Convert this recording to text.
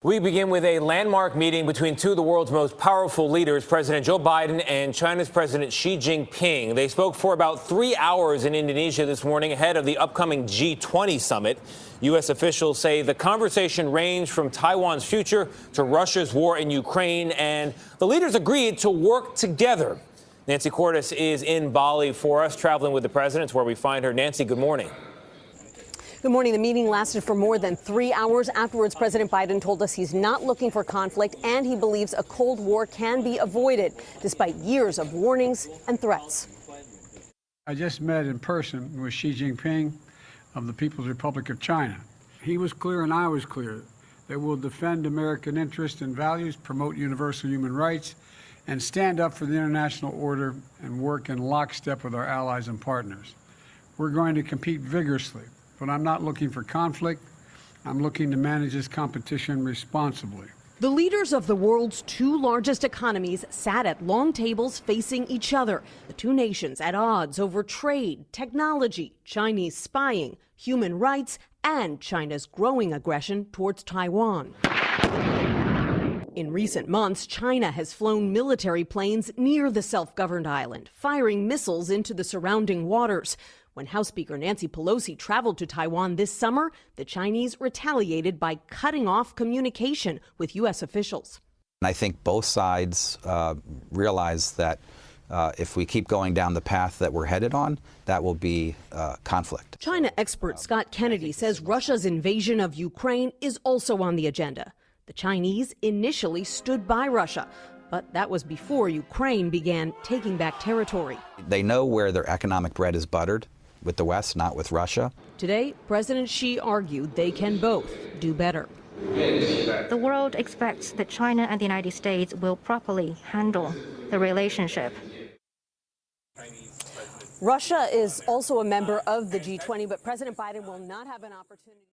We begin with a landmark meeting between two of the world's most powerful leaders, President Joe Biden and China's President Xi Jinping. They spoke for about 3 hours in Indonesia this morning ahead of the upcoming G20 summit. U.S. officials say the conversation ranged from Taiwan's future to Russia's war in Ukraine, and the leaders agreed to work together. Nancy Cordes is in Bali for us, traveling with the president. It's where we find her. Nancy, good morning. Good morning. The meeting lasted for more than 3 hours. Afterwards, President Biden told us he's not looking for conflict and he believes a Cold War can be avoided, despite years of warnings and threats. I just met in person with Xi Jinping of the People's Republic of China. He was clear and I was clear that we'll defend American interests and values, promote universal human rights, and stand up for the international order and work in lockstep with our allies and partners. We're going to compete vigorously. But I'm not looking for conflict. I'm looking to manage this competition responsibly. The leaders of the world's two largest economies sat at long tables facing each other. The two nations at odds over trade, technology, Chinese spying, human rights, and China's growing aggression towards Taiwan. In recent months, China has flown military planes near the self-governed island, firing missiles into the surrounding waters. When House Speaker Nancy Pelosi traveled to Taiwan this summer, the Chinese retaliated by cutting off communication with U.S. officials. I think both sides realize that if we keep going down the path that we're headed on, that will be conflict. China expert Scott Kennedy says Russia's invasion of Ukraine is also on the agenda. The Chinese initially stood by Russia, but that was before Ukraine began taking back territory. They know where their economic bread is buttered, with the West, not with Russia. Today, President Xi argued they can both do better. The world expects that China and the United States will properly handle the relationship. Russia is also a member of the G20, but President Biden will not have an opportunity.